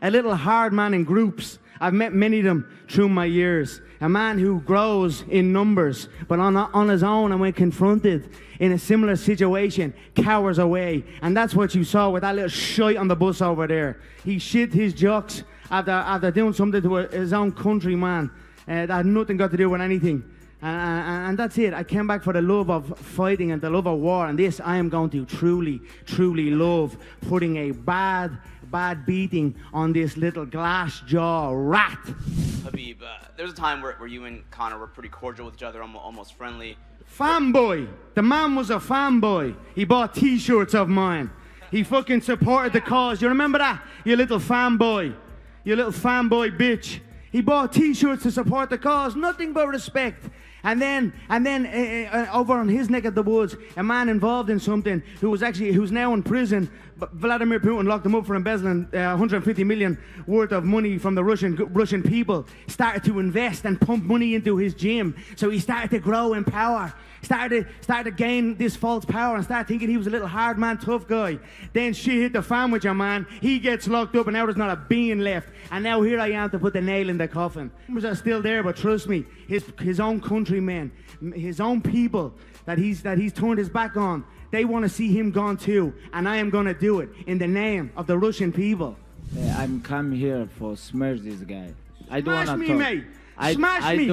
a little hard man in groups. I've met many of them through my years. A man who grows in numbers, but on his own, and when confronted in a similar situation, cowers away. And that's what you saw with that little shite on the bus over there. He shit his jocks after doing something to his own countryman that had nothing got to do with anything. And that's it. I came back for the love of fighting and the love of war. And this I am going to truly, truly love, putting a bad beating on this little glass jaw rat. Khabib, there was a time where you and Conor were pretty cordial with each other, almost friendly. Fanboy. The man was a fanboy. He bought t-shirts of mine. He fucking supported the cause. You remember that? You little fanboy. You little fanboy bitch. He bought t-shirts to support the cause. Nothing but respect. And then over on his neck of the woods, a man involved in something who's now in prison. But Vladimir Putin locked him up for embezzling 150 million worth of money from the Russian people. Started to invest and pump money into his gym. So he started to grow in power. Started to gain this false power and started thinking he was a little hard man, tough guy. Then shit hit the fan with your man. He gets locked up and now there's not a bean left. And now here I am to put the nail in the coffin. Numbers are still there, but trust me, his own countrymen, his own people that he's turned his back on, they want to see him gone too. And I am going to do it in the name of the Russian people. I'm come here for smash this guy. I don't want to Smash me, talk. mate. Smash me.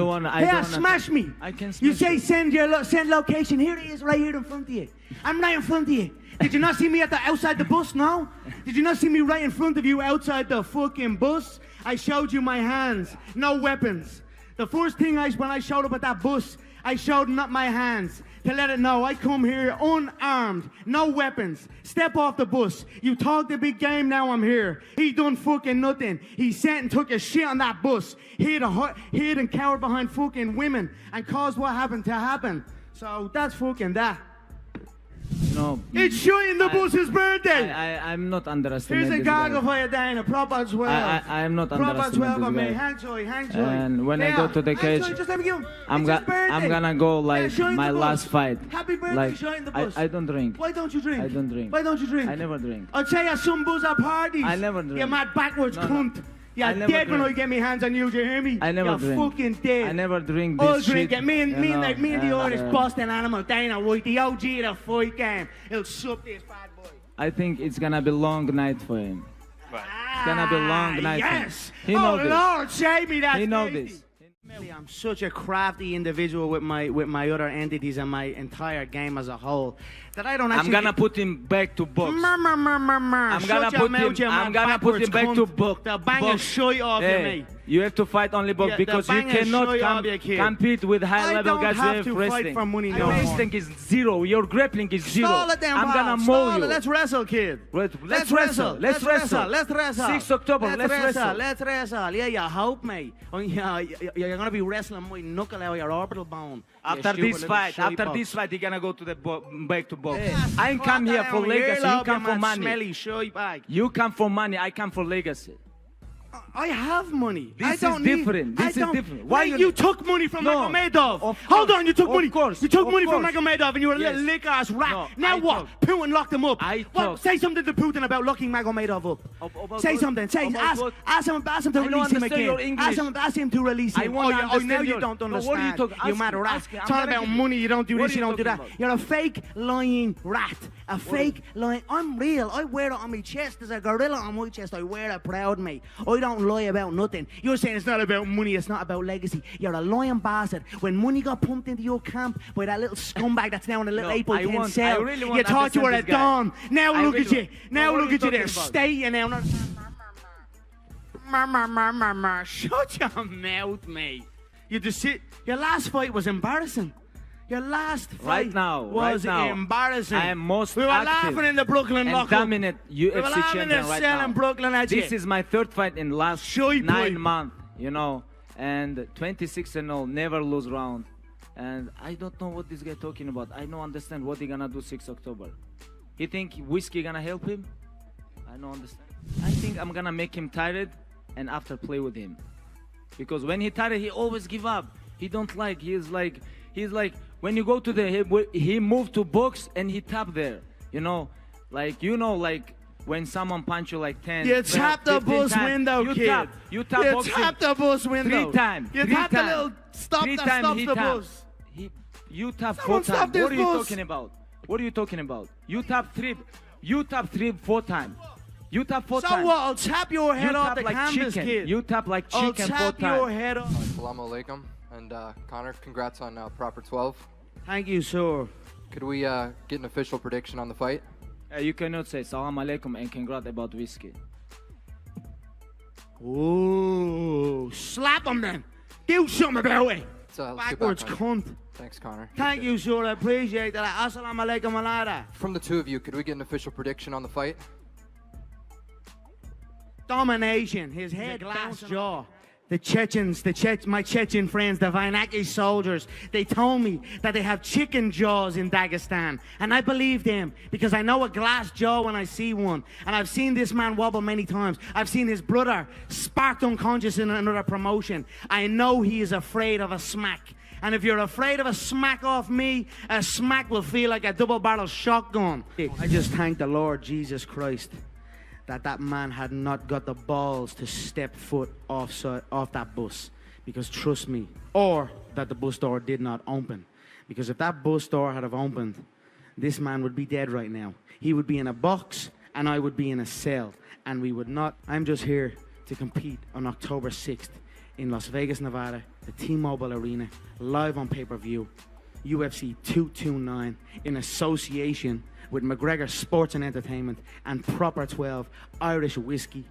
Smash me. I can smash you say send location. Here he is, right here in front of you. I'm right in front of you. Did you not see me outside the bus? No. Did you not see me right in front of you outside the fucking bus? I showed you my hands, no weapons. The first thing when I showed up at that bus, I showed not my hands to let it know I come here unarmed, no weapons. Step off the bus. You talk the big game, now I'm here. He done fucking nothing. He sat and took a shit on that bus. Hid and cowered behind fucking women and caused what happened to happen. So that's fucking that. No. It's showing the bus's birthday. I'm not underestimating. Here's a goggle for you, Dana. Proper 12. I am not Proper 12 of me. underestimating. Hang joy. And when I go to the cage, just let me go. I'm gonna go like my last fight. Happy birthday, Like showing the bus. I don't drink. Why don't you drink? I don't drink. Why don't you drink? I never drink. I'll tell you some buzz at parties. I never drink. You mad backwards cunt. You're I never dead when I drink. get my hands on you, do you hear me? I never You're drink. fucking dead. I never drink this I'll shit. drink it. Me and the Irish and, Boston animal, Dana White, the OG of the fight game. He'll suck this bad boy. I think it's gonna be long night for him. It's gonna be long night. Yes. For him. He know this. Lord, save me that. He know this. I'm such a crafty individual with my other entities and my entire game as a whole that I don't actually. I'm gonna put him back to box. I'm gonna put him back to box. They'll bang a shite off you, mate. You have to fight only box because you cannot compete with high-level guys who have wrestling. For money no wrestling is zero. Your grappling is zero. Stall it then, I'm gonna Stall mow you. Let's wrestle, kid. Let's wrestle. Let's wrestle. Let's wrestle. 6 October. Let's wrestle. Let's wrestle. Yeah, you hope, mate. You're gonna be wrestling my knuckle out of your orbital bone. After this fight, you're gonna go to the back to box. I come here for legacy. You come for money. You come for money. I come for legacy. I have money. This is different. This is different. Why you took money from Magomedov? Hold on, you took money. You took money from Magomedov, and you were a little lick ass rat. Now what? Putin locked him up. Say something to Putin about locking Magomedov up. Say something. Ask him to release him again. Ask him to release him. Oh, now you don't understand. You mad rat. It's all about money. You don't do this. You don't do that. You're a fake lying rat. A fake lying. I'm real. I wear it on my chest. There's a gorilla on my chest. I wear it proud, mate. I don't lie about nothing. You're saying it's not about money, it's not about legacy. You're a lying bastard. When money got pumped into your camp by that little scumbag that's now in a little 8x10 cell, you thought you were a don. Now look at you. Now look at you there. Stay you now. Shut your mouth, mate. You just sit. Your last fight was embarrassing. Your last fight was embarrassing. I am most We were laughing in the Brooklyn and lockup. dominant UFC we were laughing champion right now. In Brooklyn at This is my third fight in last Shoy 9 months, you know, and 26-0, never lose round. And I don't know what this guy talking about. I don't understand what he gonna do 6 October. He think whiskey gonna help him? I don't understand. I think I'm gonna make him tired and after play with him. Because when he tired, he always give up. He don't like, he's like, when you go to the, he moved to box and he tap there, you know, like when someone punch you like 10, You 12, tap the 15 bus times, window, you kid. Tap, you tap You boxing tap the bus window. 3 times. You 3 tap the times. little stop 3 that times stops he the tap. bus. You tap Someone 4 stop times. this What are you bus. talking about? What are you talking about? You tap 3. You tap 3, 4 times. You tap 4 So times. what? I'll tap your head You off tap the like canvas, chicken. kid. You tap like I'll chicken 4 tap your times. head off. Assalamu alaikum. And Connor, congrats on proper 12. Thank you, sir. Could we get an official prediction on the fight? You cannot say salam alaikum and congrats about whiskey. Ooh, slap him then. Do something about it. Let's get Backwards back on it. cunt. Thanks, Connor. Thank you, sir. I appreciate that. Assalamu alaikum alada. From the two of you, could we get an official prediction on the fight? Domination. His head, glass jaw. The Chechens, my Chechen friends, the Vainaki soldiers, they told me that they have chicken jaws in Dagestan. And I believe them because I know a glass jaw when I see one. And I've seen this man wobble many times. I've seen his brother sparked unconscious in another promotion. I know he is afraid of a smack. And if you're afraid of a smack off me, a smack will feel like a double-barrel shotgun. I just thank the Lord Jesus Christ that man had not got the balls to step foot off that bus. Because trust me, or that the bus door did not open. Because if that bus door had have opened, this man would be dead right now. He would be in a box and I would be in a cell. And we would not. I'm just here to compete on October 6th in Las Vegas, Nevada, the T-Mobile Arena, live on pay-per-view, UFC 229, in association with McGregor Sports and Entertainment and Proper 12 Irish whiskey.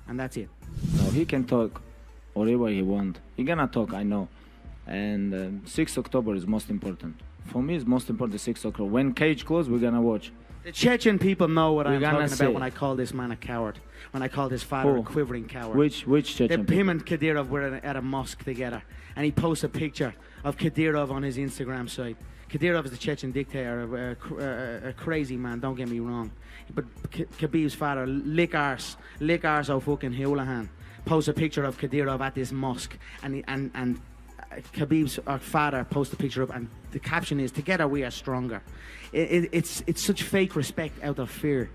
And that's it. No, he can talk whatever he want. He gonna talk, I know. And 6 October is most important. For me, it's most important 6 October. When cage close, we're gonna watch. The Chechen people know what I'm talking say. about when I call this man a coward. When I called his father Who? a quivering coward. Which Chechen? Him and Kadyrov were at a mosque together. And he posts a picture of Kadyrov on his Instagram site. Kadyrov is the Chechen dictator, a crazy man, don't get me wrong. But Khabib's father, lick arse oh fucking Houlihan, posts a picture of Kadyrov at this mosque. And Khabib's father posts a picture up, and the caption is, "Together we are stronger." It's such fake respect out of fear.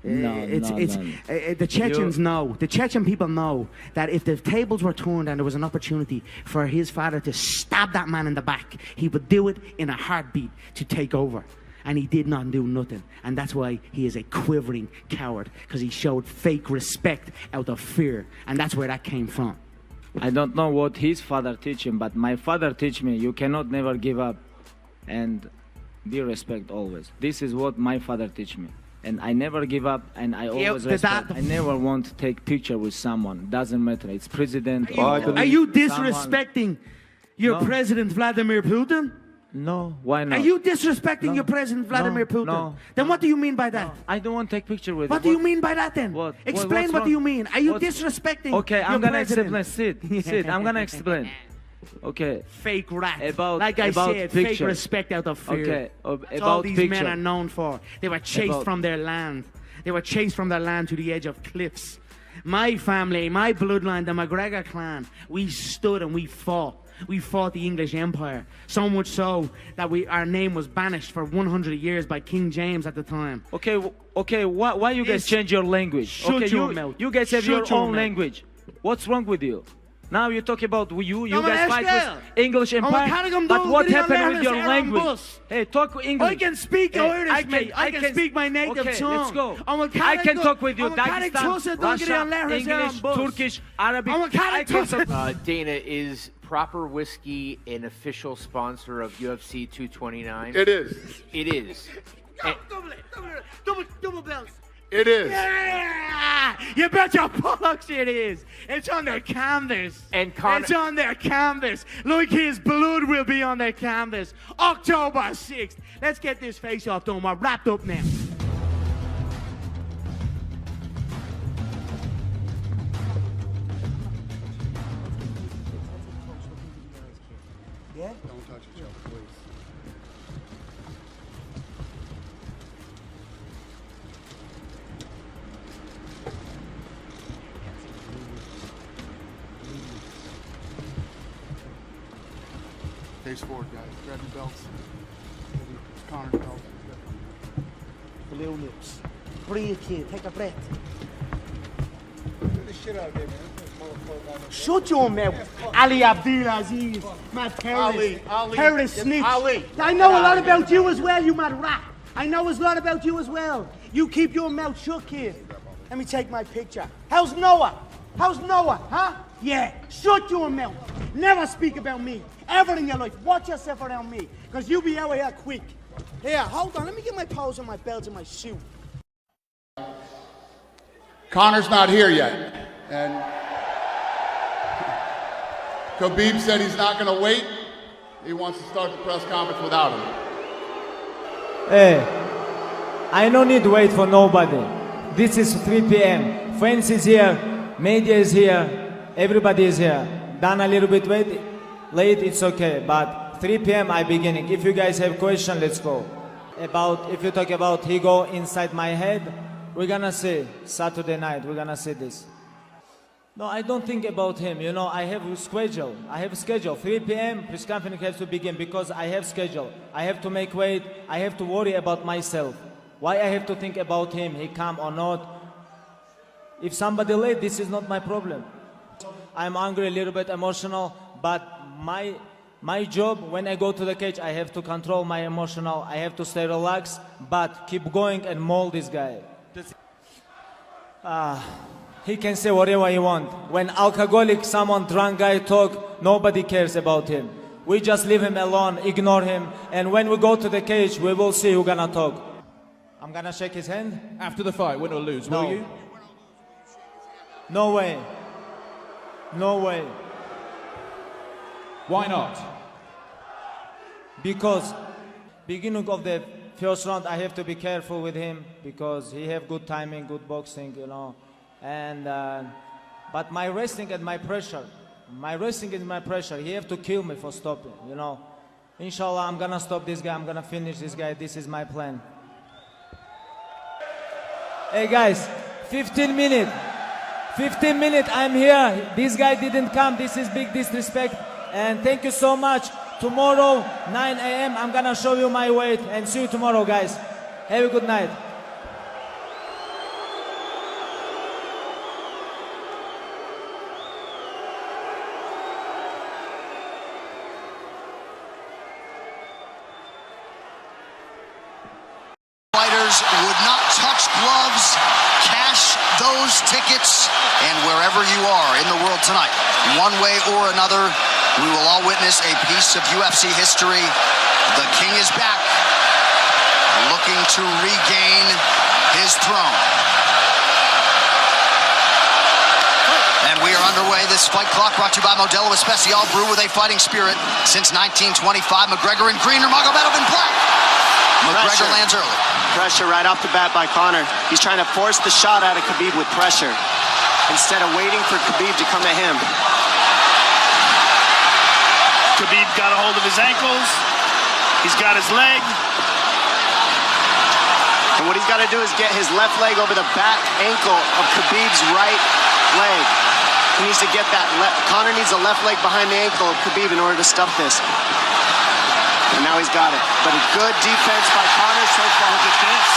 The Chechens know, the Chechen people know that if the tables were turned and there was an opportunity for his father to stab that man in the back, he would do it in a heartbeat to take over. And he did not do nothing. And that's why he is a quivering coward, because he showed fake respect out of fear. And that's where that came from. I don't know what his father teach him, but my father teach me, you cannot never give up and be respect always. This is what my father teach me. And I never give up, and I always respect. I never want to take picture with someone. Doesn't matter. It's president. Are you disrespecting your president, Vladimir Putin? No. Why not? Are you disrespecting your president, Vladimir Putin? No. Then what do you mean by that? No. I don't want to take picture with What do you mean by that then? What? Explain what do you mean. Are you disrespecting Okay, I'm your going to president? explain. Sit. I'm going to explain. Okay. Fake rat. About said, picture. fake respect out of fear. Okay. That's About all these picture. men are known for. They were chased from their land. They were chased from their land to the edge of cliffs. My family, my bloodline, the McGregor clan, we stood and we fought. We fought the English Empire. So much so that our name was banished for 100 years by King James at the time. Okay. Why you guys change your language? Shut your mouth. You guys have your own language. What's wrong with you? Now you talk about you guys fight with English Empire. But what happened with your language? Hey, talk English. I can speak Irish, mate. I can speak my native tongue. Let's go. I can talk with you. Dagestan, Russia, English, Turkish, Arabic. I can talk. Dana, is Proper Whiskey an official sponsor of UFC 229? It is. It is. Double bells. It is. Yeah! You bet your bollocks it is. It's on their canvas. And Connor, it's on their canvas. Like his blood will be on their canvas. October 6th. Let's get this face-off done. We're wrapped up now. Yeah? Don't touch each other, please. Face forward, guys. Grab your belts. Connor's belt. Blue lips. Breathe, kid. Take a breath. Get the shit out of there, man. This motherfucker on the- Shut your mouth. Ali Abdulaziz. Mad terrorist. Ali. Terrorist It's snitch. Ali. I know a Get lot out of here. about you as well, you mad rat. I know a lot about you as well. You keep your mouth shut, kid. Let me take my picture. How's Noah? How's Noah, huh? Yeah, shut your mouth. Never speak about me. Ever in your life. Watch yourself around me. Because you be out here quick. Here, hold on. Let me get my pose and my belt and my shoe. Conor's not here yet. And Khabib said he's not going to wait. He wants to start the press conference without him. Hey, I don't need to wait for nobody. This is 3 p.m. Friends is here, media is here, everybody is here. Done a little bit late, it's okay. But 3 p.m. I beginning. If you guys have question, let's go. If you talk about he go inside my head, we're gonna see Saturday night. We're gonna see this. No, I don't think about him. You know, I have a schedule. 3 p.m. press conference has to begin because I have schedule. I have to make weight. I have to worry about myself. Why I have to think about him? He come or not? If somebody late, this is not my problem. I'm angry, a little bit emotional, but my job when I go to the cage, I have to control my emotional. I have to stay relaxed, but keep going and mold this guy. He can say whatever he want. When alcoholic, someone drunk guy talk, nobody cares about him. We just leave him alone, ignore him, and when we go to the cage, we will see who's gonna talk. I'm gonna shake his hand. After the fight, win or lose, No. will you? No way. No way. Why not? Because beginning of the first round, I have to be careful with him because he have good timing, good boxing, you know. And but my wrestling and my pressure, he have to kill me for stopping, you know. Inshallah, I'm gonna stop this guy. I'm gonna finish this guy. This is my plan. Hey guys, 15 minutes. 15 minutes. I'm here. This guy didn't come. This is big disrespect. And thank you so much. Tomorrow, 9 a.m. I'm gonna show you my weight. And see you tomorrow, guys. Have a good night. Fighters would not touch gloves, cash those tickets, and wherever you are in the world tonight, one way or another, we will all witness a piece of UFC history. The King is back, looking to regain his throne. And we are underway. This fight clock brought to you by Modelo Especial, brew with a fighting spirit since 1925. McGregor in green, Nurmagomedov in black. McGregor lands early. Pressure right off the bat by Conor. He's trying to force the shot out of Khabib with pressure instead of waiting for Khabib to come at him. Khabib got a hold of his ankles. He's got his leg. And what he's got to do is get his left leg over the back ankle of Khabib's right leg. He needs to get that Conor needs the left leg behind the ankle of Khabib in order to stuff this. And now he's got it. But a good defense by Conor so far. Defense.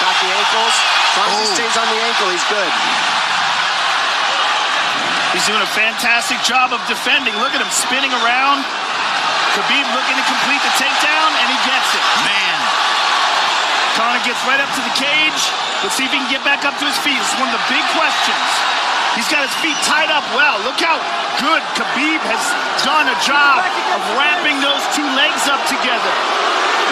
Got the ankles. As long as he stays on the ankle, he's good. He's doing a fantastic job of defending. Look at him spinning around. Khabib looking to complete the takedown, and he gets it. Man. Conor gets right up to the cage. Let's see if he can get back up to his feet. This is one of the big questions. He's got his feet tied up well. Look how good Khabib has done a job of wrapping those two legs up together.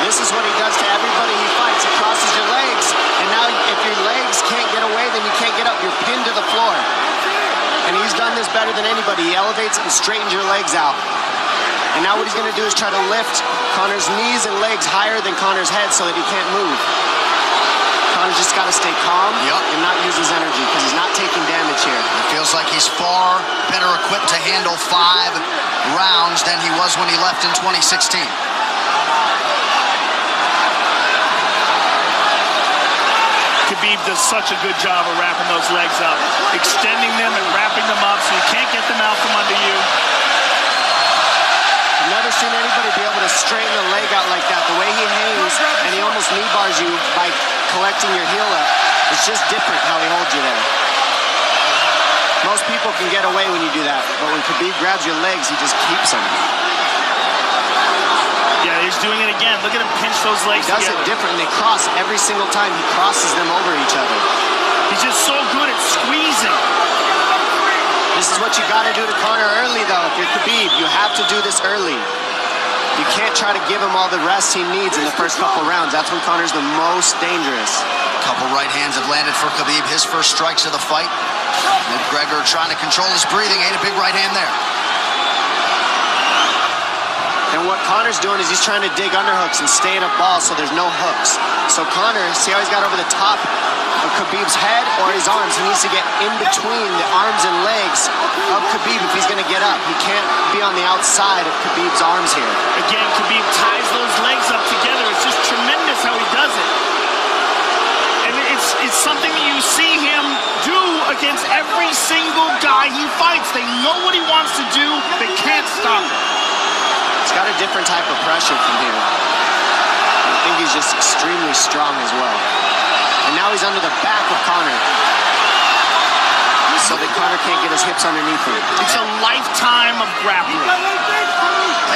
This is what he does to everybody he fights. He crosses your legs, and now if your legs can't get away, then you can't get up. You're pinned to the floor. And he's done this better than anybody. He elevates and straightens your legs out. And now what he's going to do is try to lift Conor's knees and legs higher than Conor's head so that he can't move. Conor's just got to stay calm and not use his energy because he's not taking damage here. It feels like he's far better equipped to handle 5 rounds than he was when he left in 2016. Khabib does such a good job of wrapping those legs up, extending them and wrapping them up so you can't get them out from under you. I've never seen anybody be able to straighten a leg out like that. The way he hangs and he almost knee bars you by collecting your heel up. It's just different how he holds you there. Most people can get away when you do that, but when Khabib grabs your legs, he just keeps them. Yeah, he's doing it again. Look at him pinch those legs He does together. it different. They cross every single time. He crosses them over each other. He's just so good at squeezing. This is what you got to do to Conor early, though. If you're Khabib, you have to do this early. You can't try to give him all the rest he needs in the first couple rounds. That's when Conor's the most dangerous. Couple right hands have landed for Khabib. His first strikes of the fight. McGregor trying to control his breathing. Ate a big right hand there. And what Conor's doing is he's trying to dig underhooks and stay in a ball so there's no hooks. So Conor, see how he's got over the top of Khabib's head or his arms? He needs to get in between the arms and legs of Khabib if he's going to get up. He can't be on the outside of Khabib's arms here. Again, Khabib ties those legs up together. It's just tremendous how he does it. And it's something that you see him do against every single guy he fights. They know what he wants to do. They can't stop him. He's got a different type of pressure from here. I think he's just extremely strong as well. And now he's under the back of Conor. So that Conor can't get his hips underneath him. It's a lifetime of grappling.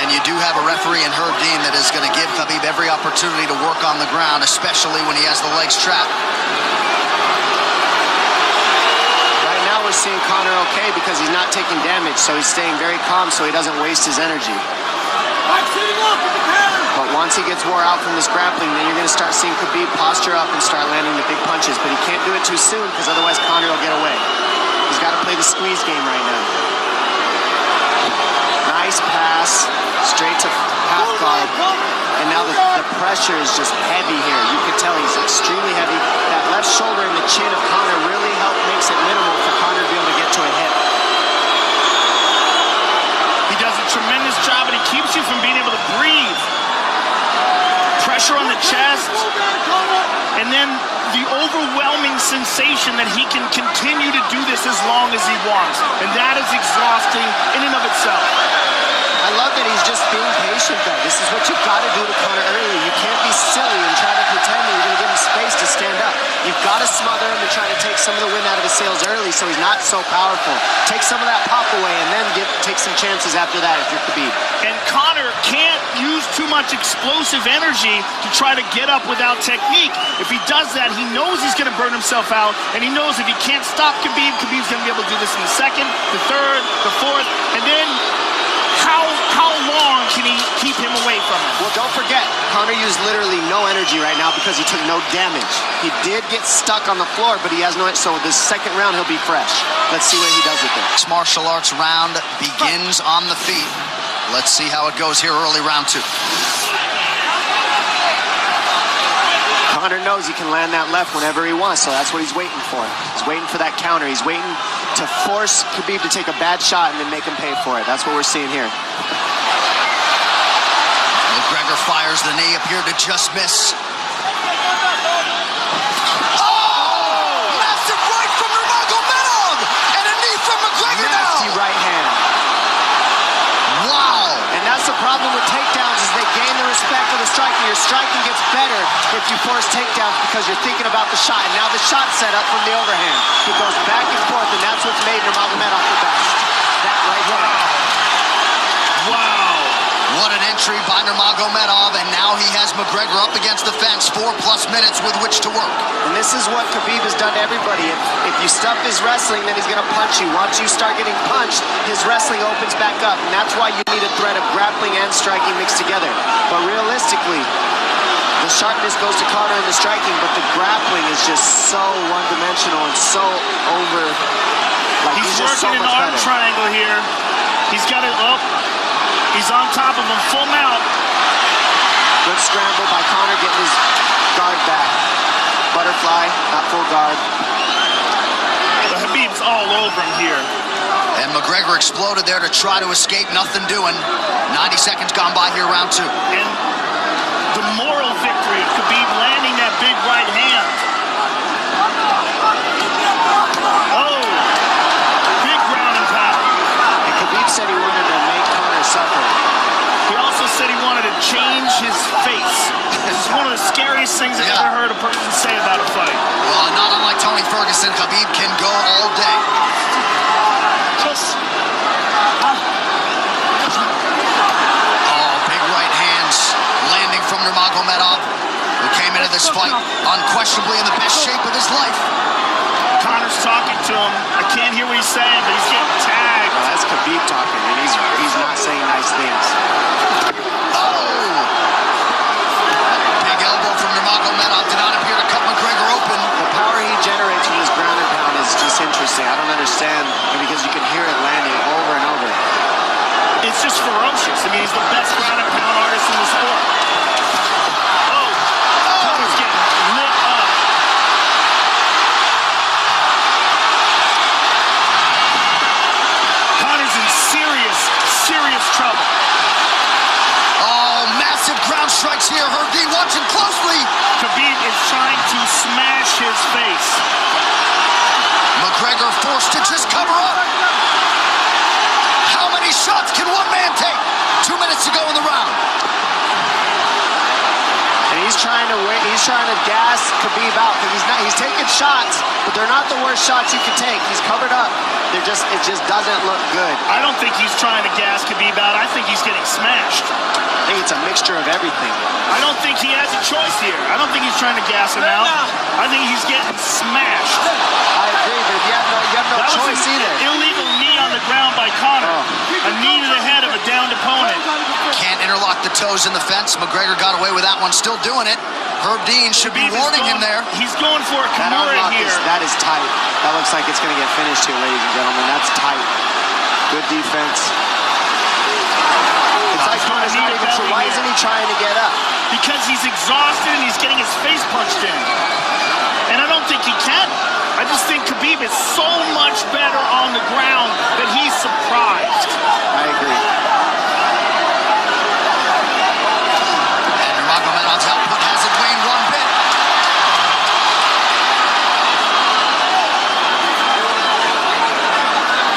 And you do have a referee in Herb Dean that is going to give Khabib every opportunity to work on the ground, especially when he has the legs trapped. Right now we're seeing Conor okay because he's not taking damage, so he's staying very calm so he doesn't waste his energy. But once he gets wore out from this grappling, then you're going to start seeing Khabib posture up and start landing the big punches. But he can't do it too soon because otherwise Conor will get away. He's got to play the squeeze game right now. Nice pass, straight to half guard. And now the pressure is just heavy here. You can tell he's extremely heavy. That left shoulder and the chin of Conor really makes it minimal for Conor to be able to get to a hit. He does a tremendous job, and he keeps you from being able to breathe. Pressure on the chest, and then the overwhelming sensation that he can continue to do this as long as he wants. And that is exhausting in and of itself. I love that he's just being patient, though. This is what you've got to do to Conor early. You can't be silly and try to pretend that you're going to give him space to stand up. You've got to smother him and try to take some of the wind out of his sails early so he's not so powerful. Take some of that pop away and then take some chances after that if you're Khabib. And Conor can't use too much explosive energy to try to get up without technique. If he does that, he knows he's going to burn himself out, and he knows if he can't stop Khabib, Khabib's going to be able to do this in the second, the third, the fourth, and then how long can he keep him away from him? Well, don't forget, Conor used literally no energy right now because he took no damage. He did get stuck on the floor, but he has no, so this second round he'll be fresh. Let's see what he does with it. Mixed martial arts round begins on the feet. Let's see how it goes here early round two. Conor knows he can land that left whenever he wants, so that's what he's waiting for. He's waiting for that counter. He's waiting to force Khabib to take a bad shot and then make him pay for it. That's what we're seeing here. McGregor fires the knee, appeared to just miss. Massive right from Nurmagomedov! And a knee from McGregor now! Nasty right hand. Wow! And that's the problem with takedowns is they gain the respect of the striking. Your striking gets better if you force takedowns because you're thinking about the shot. And now the shot's set up from the overhand. He goes back and forth, and that's what's made Nurmagomedov the best. That right hand. Wow. What an entry by Nurmagomedov, and now he has McGregor up against the fence, 4+ minutes with which to work. And this is what Khabib has done to everybody. If you stuff his wrestling, then he's going to punch you. Once you start getting punched, his wrestling opens back up, and that's why you need a threat of grappling and striking mixed together. But realistically, the sharpness goes to Conor in the striking, but the grappling is just so one-dimensional and so over. Like He's just working so an much arm better. triangle here. He's got it up. He's on top of him, full mount. Good scramble by Conor, getting his guard back. Butterfly, not full guard. But Khabib's all over him here. And McGregor exploded there to try to escape, nothing doing. 90 seconds gone by here, round two. And the moral victory of Khabib landing that big right hand. Oh, big ground and pound. And Khabib said he wanted to make Conor suffer. He also said he wanted to change his face. This is one of the scariest things I've ever heard a person say about Listen, Khabib can go all day. Oh, big right hands landing from Nurmagomedov, who came into this fight unquestionably in the best shape of his life. Conor's talking to him. I can't hear what he's saying, but he's getting tagged. Well, that's Khabib talking, and he's not saying nice things. Oh! Big elbow from Nurmagomedov did not appear to cut McGregor open. The power he generates from his ground and pound is just interesting. I don't understand, because you can hear it landing over and over. It's just ferocious. I mean, he's the best ground and pound artist in the sport. Oh! Conor's getting lit up. Conor's in serious trouble. Oh, massive ground strikes here. Herb Dean watching closely. Khabib is trying to smash his face. McGregor forced to just cover up. How many shots can one man take? 2 minutes to go in the round. And he's trying to gas Khabib out, because he's taking shots, but they're not the worst shots you can take. He's covered up. It just doesn't look good. I don't think he's trying to gas Khabib out. I think he's getting smashed. I think it's a mixture of everything. I don't think he has a choice here. I don't think he's trying to gas him out. I think he's getting smashed. I agree, but you have no That choice was an either. illegal knee on the ground by Conor. A knee to the head of a downed opponent. Can't interlock the toes in the fence. McGregor got away with that one, still doing it. Herb Dean should be warning him there. He's going for a That Kimura unlock here. that is tight. That looks like it's going to get finished here, ladies and gentlemen. That's tight. Good defense. It's like Conor's not even sure. Why isn't he trying to get up? Because he's exhausted and he's getting his face punched in. And I don't think he can. I just think Khabib is so much better on the ground that he's surprised. I agree. And Nurmagomedov's output hasn't waned one bit.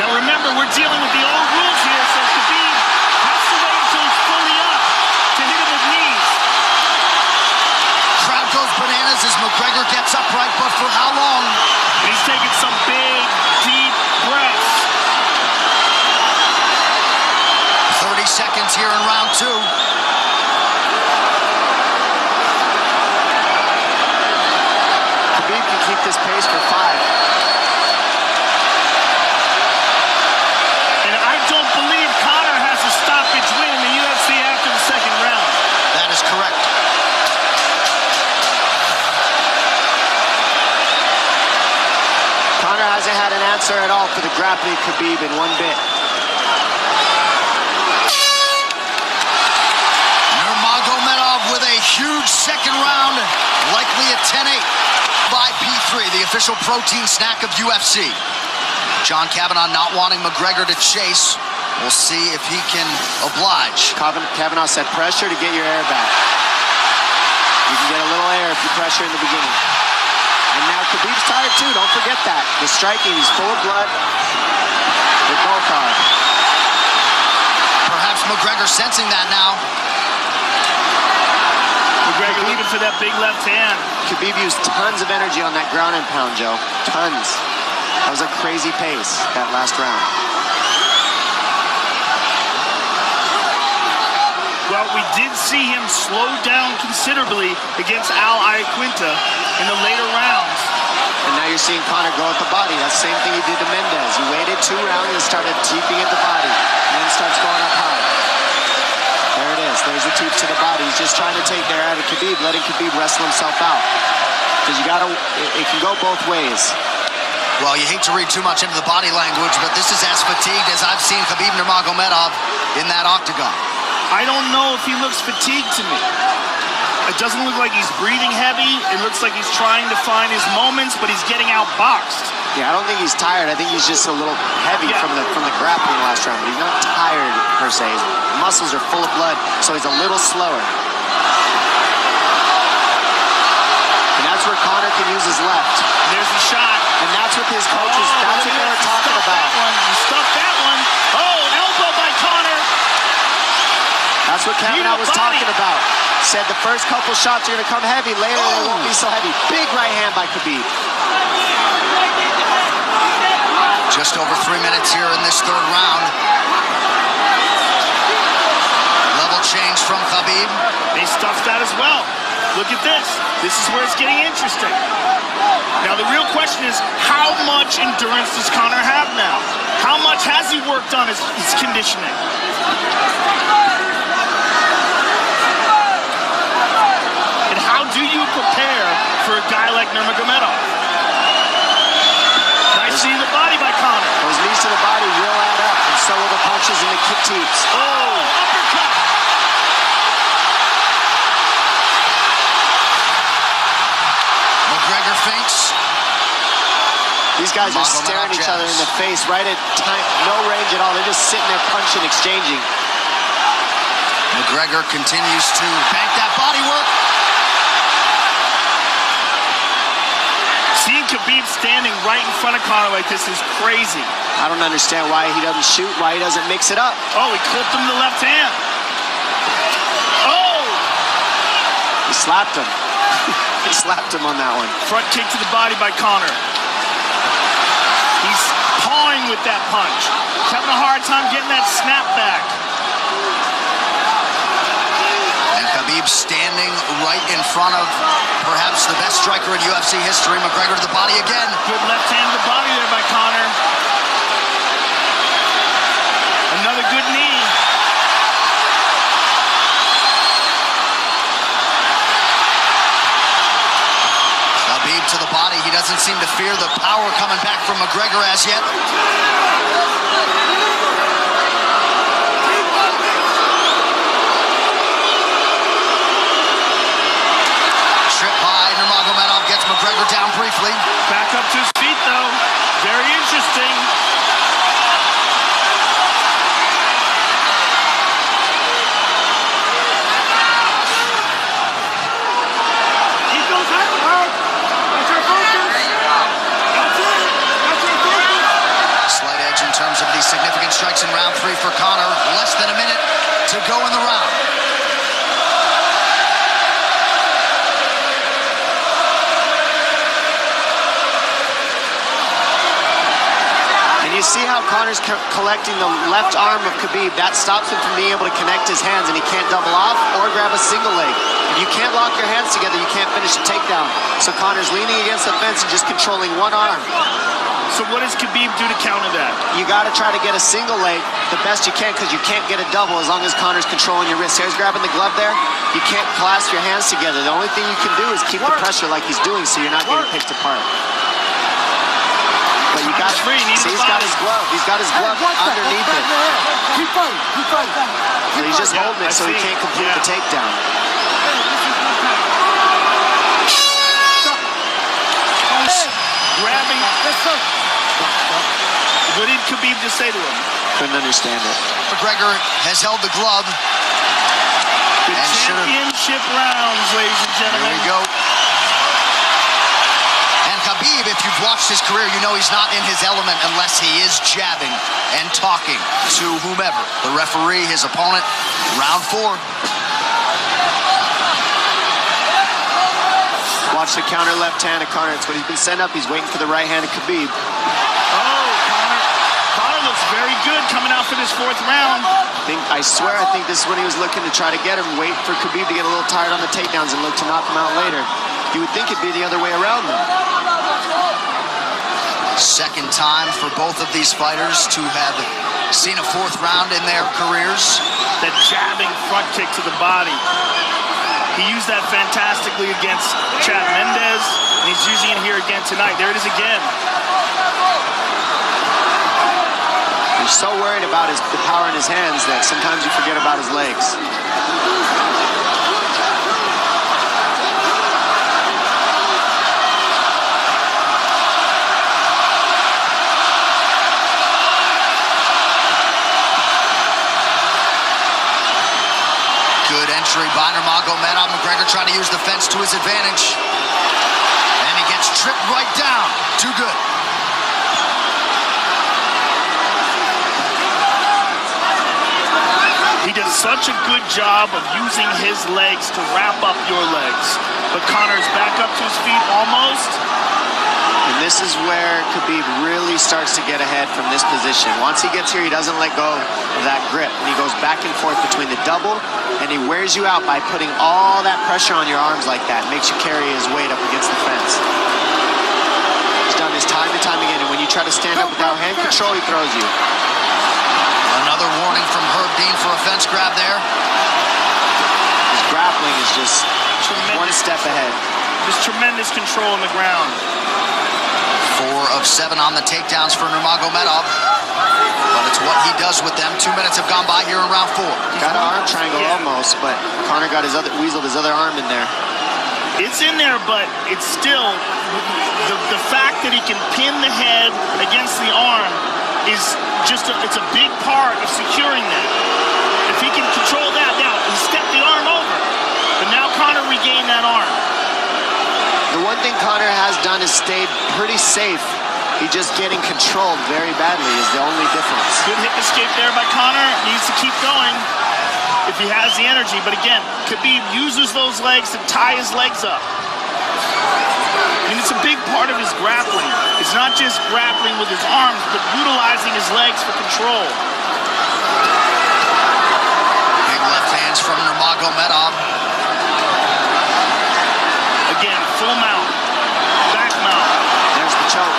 Now remember, we're dealing with the old rules here, so Khabib has to wait until he's fully up to hit him with knees. Crowd goes bananas as McGregor gets upright, but for how long? And he's taking some big, deep breaths. 30 seconds here in round two. Khabib can keep this pace for 5. And I don't believe Conor has a stoppage win in the UFC after the second round. That is correct. Conor hasn't had an answer at all for the grappling Khabib in one bit. Nurmagomedov with a huge second round, likely a 10-8. By P3, the official protein snack of UFC. John Kavanagh not wanting McGregor to chase. We'll see if he can oblige. Kavanagh said pressure to get your air back. You can get a little air if you pressure in the beginning. And now Khabib's tired too, don't forget that. The striking, he's full of blood. They both are. Perhaps McGregor sensing that now. McGregor looking for that big left hand. Khabib used tons of energy on that ground and pound, Joe. Tons. That was a crazy pace, that last round. Well, we did see him slow down considerably against Al Iaquinta in the later rounds. And now you're seeing Conor go at the body. That's the same thing he did to Mendez. He waited 2 rounds and started teeping at the body. And then starts going up high. There it is. There's the teeps to the body. He's just trying to take their out of Khabib, letting Khabib wrestle himself out. Because you gotta, it can go both ways. Well, you hate to read too much into the body language, but this is as fatigued as I've seen Khabib Nurmagomedov in that octagon. I don't know if he looks fatigued to me. It doesn't look like he's breathing heavy. It looks like he's trying to find his moments, but he's getting outboxed. Yeah, I don't think he's tired. I think he's just a little heavy from the grappling last round, but he's not tired per se. His muscles are full of blood, so he's a little slower. And that's where Conor can use his left. There's the shot. And that's what his coaches, that's what they were talking about. He stuffed that one. Oh, elbow by Conor. That's what Kavanagh was talking about. Said the first couple shots are going to come heavy. Later, they won't be so heavy. Big right hand by Khabib. Just over 3 minutes here in this third round. Level change from Khabib. They stuffed that as well. Look at this. This is where it's getting interesting. Now, the real question is, how much endurance does Conor have now? How much has he worked on his conditioning? And how do you prepare for a guy like Nurmagomedov? Nice seeing the body by Conor. Those knees to the body will add up, and so will the punches and the kick teeps. Oh, uppercut. McGregor feints. These guys are staring each other in the face right at time, no range at all. They're just sitting there punching, exchanging. McGregor continues to bank that body work. Seeing Khabib standing right in front of Conor like this is crazy. I don't understand why he doesn't shoot, why he doesn't mix it up. Oh, he clipped him the left hand. Oh! He slapped him. He slapped him on that one. Front kick to the body by Conor. He's pawing with that punch. He's having a hard time getting that snap back. And Khabib standing right in front of perhaps the best striker in UFC history. McGregor to the body again. Good left hand to the body there by Conor. Another good knee. Khabib to the body. He doesn't seem to fear the power coming back from McGregor as yet. Trip by Nurmagomedov gets McGregor down briefly. Back up to his feet, though. Very interesting. Slight edge in terms of these significant strikes in round 3 for Conor. Less than a minute to go in the round. You see how Conor's collecting the left arm of Khabib. That stops him from being able to connect his hands, and he can't double off or grab a single leg. If you can't lock your hands together, you can't finish a takedown. So Conor's leaning against the fence and just controlling one arm. So what does Khabib do to counter that? You got to try to get a single leg the best you can, because you can't get a double as long as Conor's controlling your wrist. Here's grabbing the glove there. You can't clasp your hands together. The only thing you can do is keep the pressure like he's doing so you're not getting picked apart. But you got free. See, he's got his glove. He's got his glove underneath it. Keep fighting. Keep fighting. So he's just holding it so he can't complete the takedown. Grabbing. What did Khabib just say to him? Couldn't understand it. McGregor has held the glove. The championship rounds, ladies and gentlemen. There we go. And Khabib, if you've watched his career, you know he's not in his element unless he is jabbing and talking to whomever. The referee, his opponent, round 4. Watch the counter left hand of Conor. It's what he's been sent up. He's waiting for the right hand of Khabib. Oh, Conor looks very good coming out for this 4th round. I swear, I think this is when he was looking to try to get him, wait for Khabib to get a little tired on the takedowns and look to knock him out later. You would think it'd be the other way around, though. Second time for both of these fighters to have seen a 4th round in their careers. That jabbing front kick to the body. He used that fantastically against Chad Mendes, and he's using it here again tonight. There it is again. You're so worried about the power in his hands that sometimes you forget about his legs. Good entry by Nurmagomedov. McGregor trying to use the fence to his advantage. And he gets tripped right down. Too good. He does such a good job of using his legs to wrap up your legs. But Conor's back up to his feet almost. And And this is where Khabib really starts to get ahead from this position. Once he gets here, he doesn't let go of that grip. And he goes back and forth between the double, and he wears you out by putting all that pressure on your arms like that. Makes you carry his weight up against the fence. He's done this time and time again, and when you try to stand up without hand control, he throws you. Another warning from Herb Dean for a fence grab there. His grappling is just one step ahead. Just tremendous control on the ground. 4 of 7 on the takedowns for Nurmagomedov. But it's what he does with them. 2 minutes have gone by here in round 4. Got an arm triangle almost, but Conor got weaseled his other arm in there. It's in there, but it's still the fact that he can pin the head against the arm is just it's a big part of securing that. If he can control that, now he stepped the arm over, but now Conor regained that arm. The one thing Conor has done is stayed pretty safe. He's just getting controlled very badly is the only difference. Good hip escape there by Conor. Needs to keep going if he has the energy. But again, Khabib uses those legs to tie his legs up. I mean, it's a big part of his grappling. It's not just grappling with his arms, but utilizing his legs for control. Big left hands from Nurmagomedov. Again, full mount, back mount. There's the choke.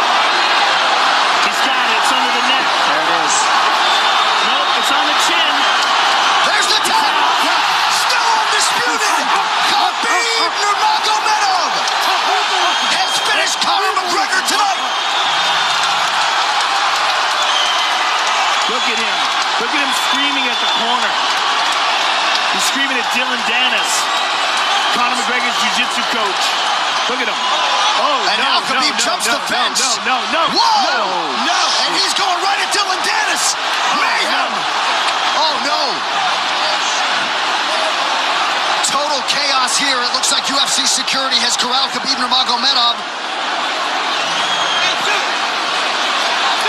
He's got it. It's under the neck. There it is. Nope, it's on the chin. There's the tap. Still undisputed. Khabib Nurmagomedov has finished Conor McGregor tonight. Look at him. Look at him screaming at the corner. He's screaming at Dylan Dennis, Conor McGregor's jiu-jitsu coach. Look at him. Oh, and now Khabib jumps the fence. No. Whoa! No! And he's going right at Dylan Dennis. Mayhem! Oh, no. Total chaos here. It looks like UFC security has corralled Khabib Nurmagomedov.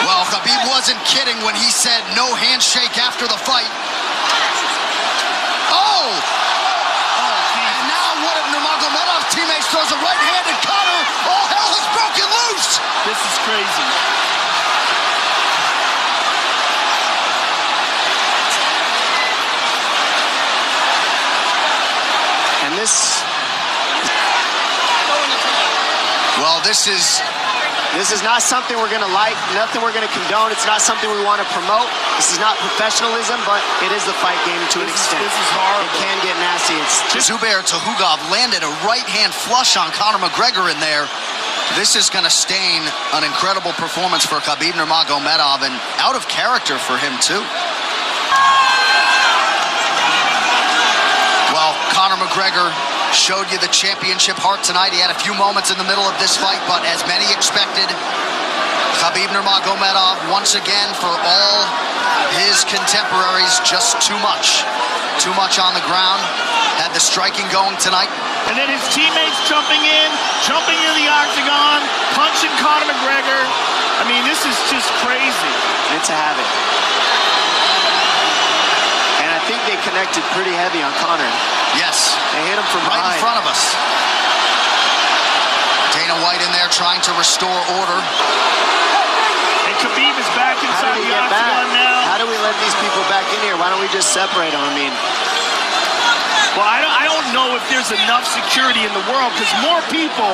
Well, Khabib wasn't kidding when he said no handshake after the fight. Oh! And now one of Nurmagomedov's teammates throws a right hand at Conor. All hell has broken loose! This is crazy. And this... Well, this is not something we're going to like, nothing we're going to condone. It's not something we want to promote. This is not professionalism, but it is the fight game to an extent. This is horrible. It can get nasty. Zubair Tukhugov landed a right-hand flush on Conor McGregor in there. This is going to stain an incredible performance for Khabib Nurmagomedov and out of character for him, too. Well, Conor McGregor showed you the championship heart tonight. He had a few moments in the middle of this fight, but as many expected, Khabib Nurmagomedov, once again, for all his contemporaries, just too much. Too much on the ground. Had the striking going tonight. And then his teammates jumping into the octagon, punching Conor McGregor. I mean, this is just crazy. It's a habit. And I think they connected pretty heavy on Conor. Yes. They hit him from right behind. in front of us. Dana White in there trying to restore order. And Khabib is back inside the octagon now. How do we let these people back in here? Why don't we just separate them? I mean... Well, I don't know if there's enough security in the world because more people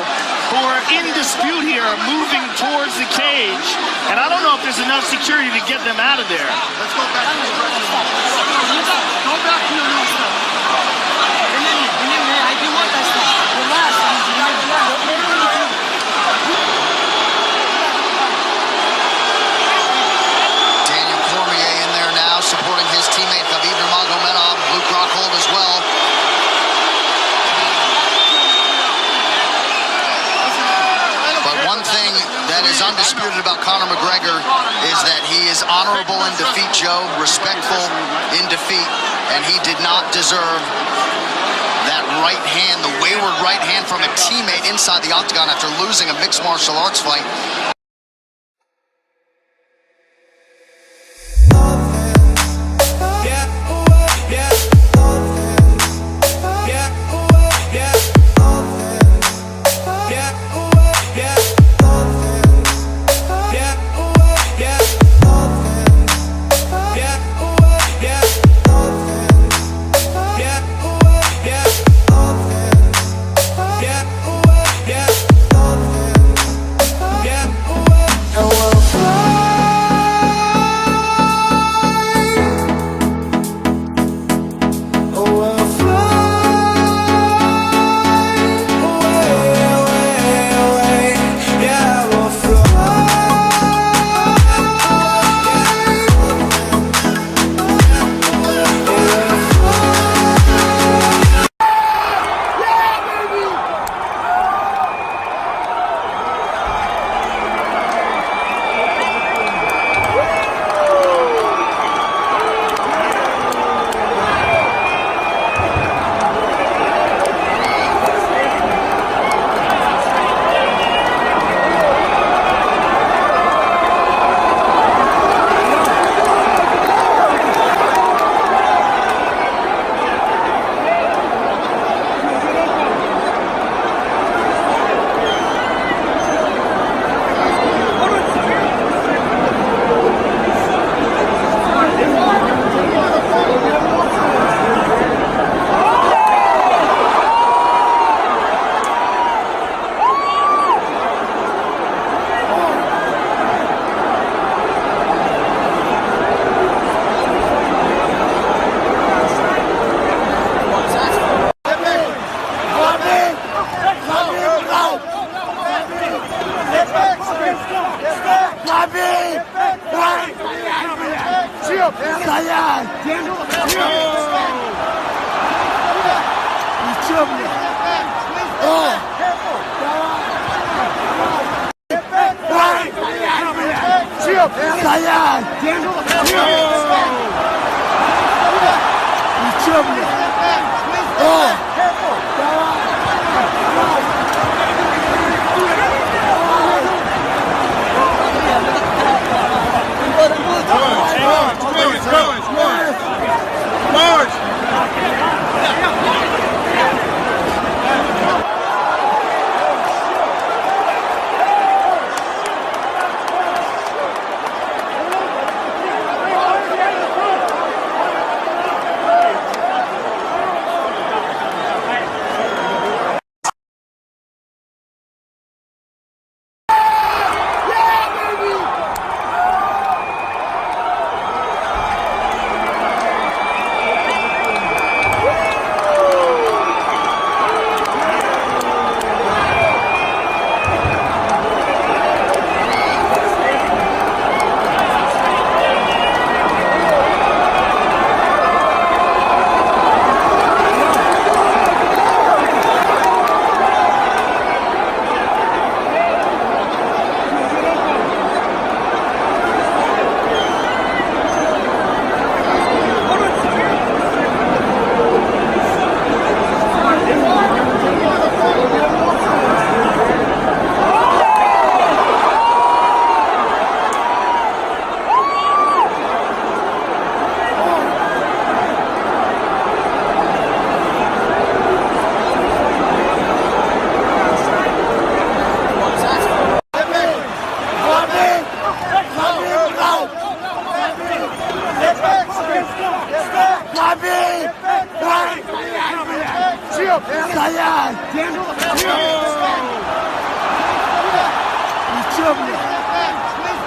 who are in dispute here are moving towards the cage. And I don't know if there's enough security to get them out of there. Let's go back to the Go back to your new stuff. I do want that stuff. Relax. Daniel Cormier in there now, supporting his teammate Khabib Nurmagomedov. Luke Rockhold as well. But one thing that is undisputed about Conor McGregor is that he is honorable in defeat, Joe, respectful in defeat, and he did not deserve that right hand, the wayward right hand from a teammate inside the octagon after losing a mixed martial arts fight.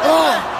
Oh!